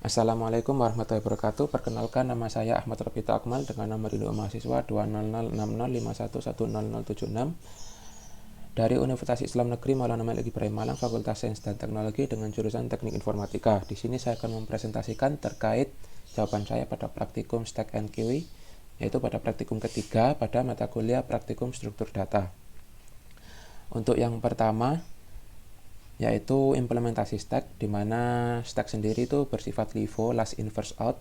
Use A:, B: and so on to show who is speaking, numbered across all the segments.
A: Assalamualaikum warahmatullahi wabarakatuh. Perkenalkan, nama saya Ahmad Rabita Akmal dengan nomor induk mahasiswa 2006051100076 dari Universitas Islam Negeri Maulana Malik Ibrahim Malang, Fakultas Sains dan Teknologi dengan jurusan Teknik Informatika. Di sini saya akan mempresentasikan terkait jawaban saya pada praktikum Stack and Kiwi, yaitu pada praktikum ketiga pada mata kuliah praktikum struktur data. Untuk yang pertama, yaitu implementasi stack, di mana stack sendiri itu bersifat LIFO, last in first out,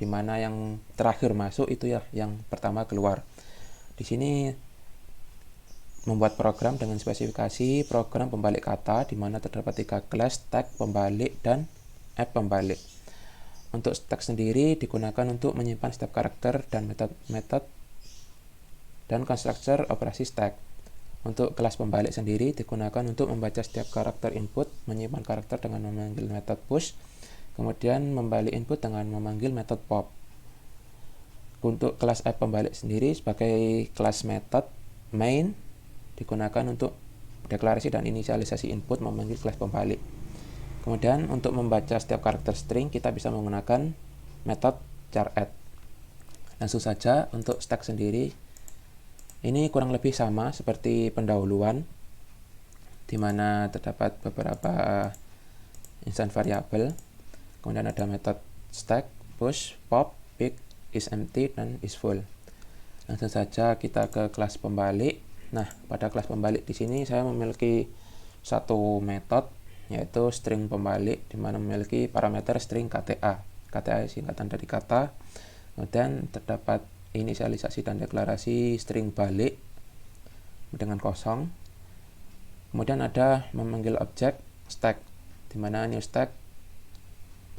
A: di mana yang terakhir masuk itu ya yang pertama keluar. Di sini membuat program dengan spesifikasi program pembalik kata, di mana terdapat 3 kelas: stack, pembalik, dan app pembalik. Untuk stack sendiri digunakan untuk menyimpan setiap karakter dan metode dan konstruktor operasi stack. Untuk kelas pembalik sendiri digunakan untuk membaca setiap karakter input, menyimpan karakter dengan memanggil metode push, kemudian membalik input dengan memanggil metode pop. Untuk kelas app pembalik sendiri sebagai kelas metode main digunakan untuk deklarasi dan inisialisasi input, memanggil kelas pembalik. Kemudian untuk membaca setiap karakter string kita bisa menggunakan metode char_add. Langsung saja untuk stack sendiri, ini kurang lebih sama seperti pendahuluan, di mana terdapat beberapa instance variabel. Kemudian ada metode stack, push, pop, pick, is empty, dan is full. Langsung saja kita ke kelas pembalik. Nah, pada kelas pembalik di sini saya memiliki satu metode, yaitu string pembalik, di mana memiliki parameter string KTA. KTA singkatan dari kata. Kemudian terdapat inisialisasi dan deklarasi string balik dengan kosong. Kemudian ada memanggil objek stack, di mana new stack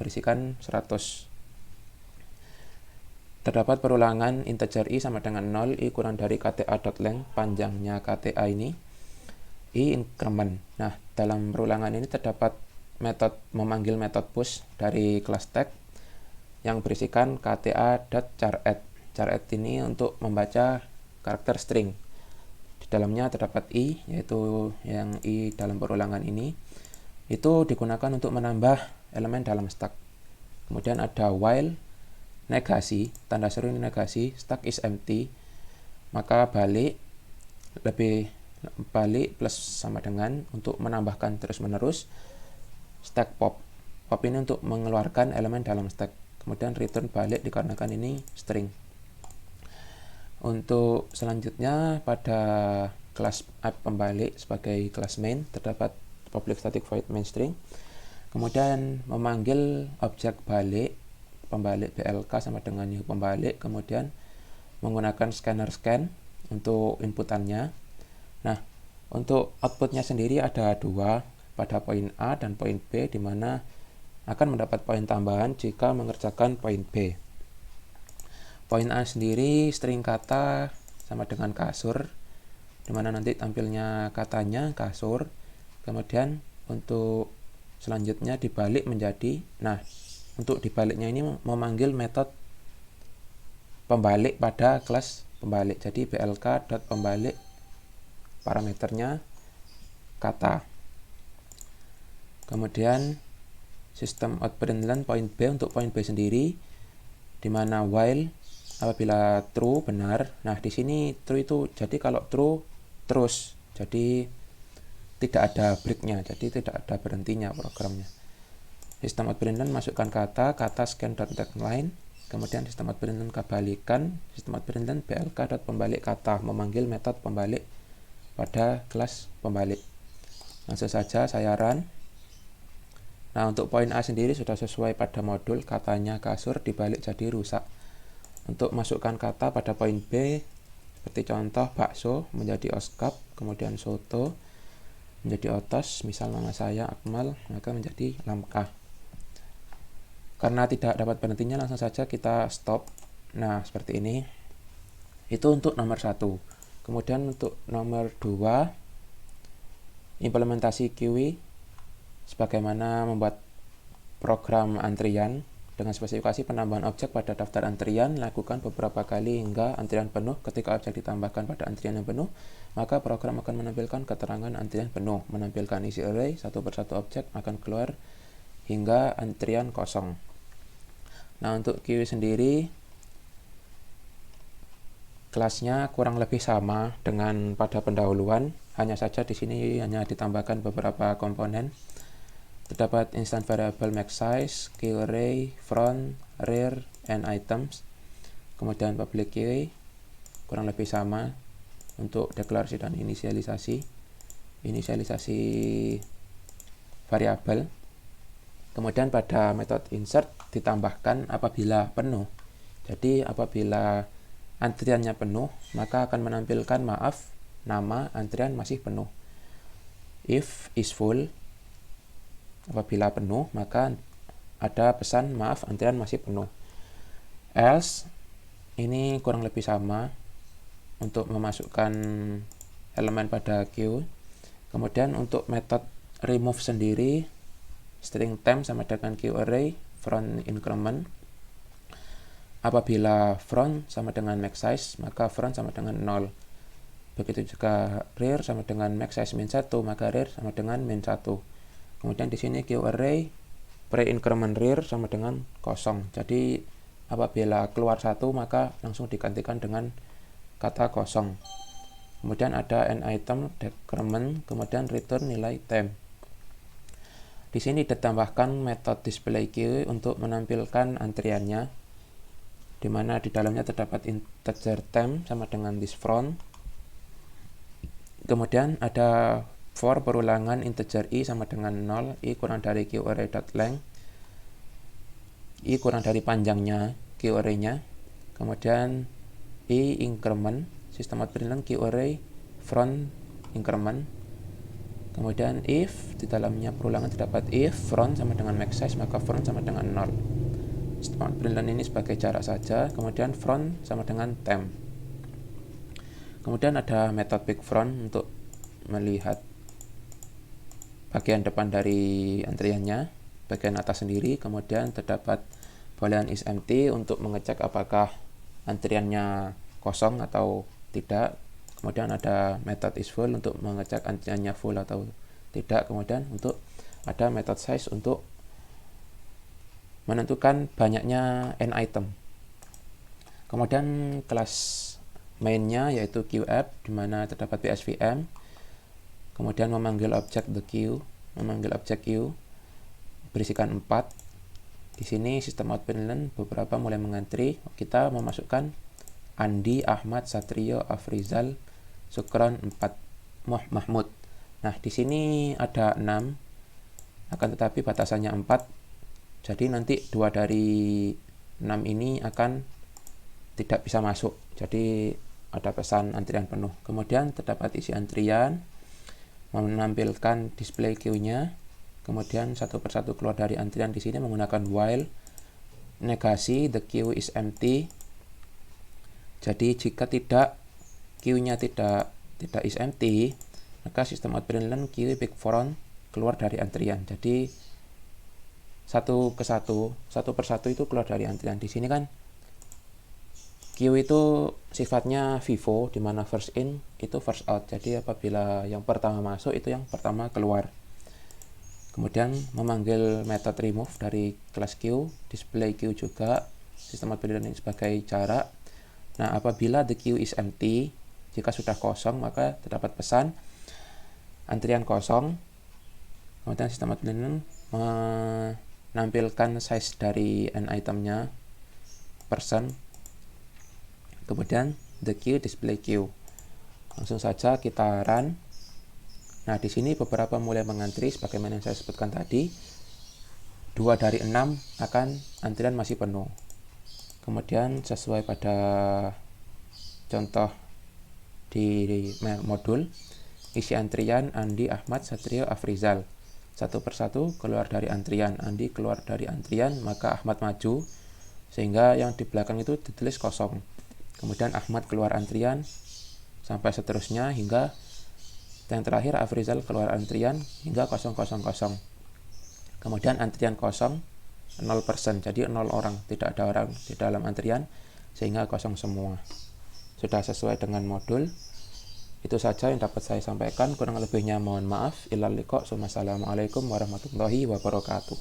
A: berisikan 100. Terdapat perulangan integer i sama dengan 0, i kurang dari kta.length, panjangnya kta ini, i increment. Nah, dalam perulangan ini terdapat metode memanggil metode push dari kelas stack yang berisikan kta.char_add. Char_add ini untuk membaca karakter string. Di dalamnya terdapat i, yaitu yang i dalam perulangan ini. Itu digunakan untuk menambah elemen dalam stack. Kemudian ada while, negasi, tanda seru ini negasi, stack is empty, maka balik plus sama dengan untuk menambahkan terus-menerus. Stack pop. Pop ini untuk mengeluarkan elemen dalam stack. Kemudian return balik dikarenakan ini string. Untuk selanjutnya pada kelas app pembalik sebagai kelas main terdapat public static void main string. Kemudian memanggil objek balik, pembalik BLK sama dengan new pembalik, kemudian menggunakan scanner scan untuk inputannya. Nah, untuk outputnya sendiri ada 2, pada poin A dan poin B, di mana akan mendapat poin tambahan jika mengerjakan poin B. Poin A sendiri string kata sama dengan kasur, di mana nanti tampilnya katanya kasur. Kemudian untuk selanjutnya dibalik menjadi, nah untuk dibaliknya ini memanggil metode pembalik pada kelas pembalik. Jadi blk.pembalik parameternya kata. Kemudian sistem out println poin B, untuk poin B sendiri, di mana while apabila true benar. Nah, di sini true itu jadi kalau true terus, jadi tidak ada breaknya, jadi tidak ada berhentinya programnya. Sistem out println masukkan kata scan.tagline, kemudian sistem out println kebalikan, sistem out println blk.pembalik kata, memanggil metode pembalik pada kelas pembalik. Langsung saja saya run. Nah, untuk poin A sendiri sudah sesuai pada modul, katanya kasur dibalik jadi rusak. Untuk masukkan kata pada poin B, seperti contoh bakso menjadi oskap, kemudian soto menjadi otos, misal nama saya Akmal, maka menjadi lamkah. Karena tidak dapat berhentinya, langsung saja kita stop. Nah, seperti ini. Itu untuk nomor 1. Kemudian untuk nomor 2, implementasi Kiwi, sebagaimana membuat program antrian dengan spesifikasi penambahan objek pada daftar antrian, lakukan beberapa kali hingga antrian penuh. Ketika objek ditambahkan pada antrian yang penuh, maka program akan menampilkan keterangan antrian penuh. Menampilkan isi array, satu persatu objek akan keluar hingga antrian kosong. Nah, untuk queue sendiri kelasnya kurang lebih sama dengan pada pendahuluan, hanya saja di sini hanya ditambahkan beberapa komponen. Terdapat instant variable max size, queue array, front, rear, and items. Kemudian public queue kurang lebih sama untuk deklarasi dan inisialisasi variabel. Kemudian pada metode insert ditambahkan apabila penuh. Jadi apabila antriannya penuh, maka akan menampilkan maaf, nama antrian masih penuh. If is full, apabila penuh, maka ada pesan maaf antrian masih penuh. Else, ini kurang lebih sama untuk memasukkan elemen pada queue. Kemudian untuk metode remove sendiri, string temp sama dengan queue array front increment. Apabila front sama dengan max size, maka front sama dengan 0. Begitu juga rear sama dengan max size min 1, maka rear sama dengan min 1. Kemudian di sini queue array pre-increment rear sama dengan 0. Jadi apabila keluar 1, maka langsung digantikan dengan kata 0. Kemudian ada an item decrement, kemudian return nilai temp. Di sini ditambahkan metode display queue untuk menampilkan antriannya, di mana di dalamnya terdapat integer temp sama dengan this front. Kemudian ada for perulangan integer i sama dengan 0, i kurang dari queue array.length, i kurang dari panjangnya queue array-nya. Kemudian i increment, sistem out println queue array front increment. Kemudian if di dalamnya perulangan terdapat if front sama dengan max size, maka front sama dengan 0. Sistem out println ini sebagai jarak saja. Kemudian front sama dengan temp. Kemudian ada metode big front untuk melihat bagian depan dari antriannya, bagian atas sendiri. Kemudian terdapat boolean is empty untuk mengecek apakah antriannya kosong atau tidak. Kemudian ada method is full untuk mengecek antriannya full atau tidak. Kemudian ada method size untuk menentukan banyaknya n item. Kemudian kelas mainnya yaitu queueApp, di mana terdapat PSVM. Kemudian memanggil objek the queue, memanggil objek queue, berisikan 4. Di sini sistem out println beberapa mulai mengantri. Kita memasukkan Andi, Ahmad, Satrio, Afrizal, Sukron, 4, Mahmud. Nah, di sini ada 6, akan tetapi batasannya 4. Jadi nanti 2 dari 6 ini akan tidak bisa masuk. Jadi ada pesan antrian penuh. Kemudian terdapat isi antrian, menampilkan display queue-nya. Kemudian satu persatu keluar dari antrian di sini menggunakan while. Negasi the queue is empty. Jadi jika queue-nya tidak is empty, maka sistem out println queue big front keluar dari antrian. Jadi satu persatu itu keluar dari antrian. Di sini kan queue itu sifatnya FIFO, di mana first in itu first out. Jadi apabila yang pertama masuk itu yang pertama keluar. Kemudian memanggil method remove dari kelas queue, display queue juga, sistem out println ini sebagai jarak. Nah, apabila the queue is empty, jika sudah kosong, maka terdapat pesan antrian kosong. Kemudian sistem out println menampilkan size dari n itemnya persen. Kemudian the queue display queue. Langsung saja kita run. Nah, di sini beberapa mulai mengantri sebagaimana yang saya sebutkan tadi. 2 dari 6 akan antrian masih penuh. Kemudian sesuai pada contoh di modul, isi antrian Andi, Ahmad, Satrio, Afrizal. Satu persatu keluar dari antrian. Andi keluar dari antrian, maka Ahmad maju, sehingga yang di belakang itu ditulis kosong. Kemudian Ahmad keluar antrian, sampai seterusnya hingga yang terakhir Afrizal keluar antrian hingga 000. Kemudian antrian kosong 0%, jadi 0 orang, tidak ada orang di dalam antrian, sehingga kosong semua. Sudah sesuai dengan modul. Itu saja yang dapat saya sampaikan, kurang lebihnya mohon maaf. Illal liqa, assalamualaikum warahmatullahi wabarakatuh.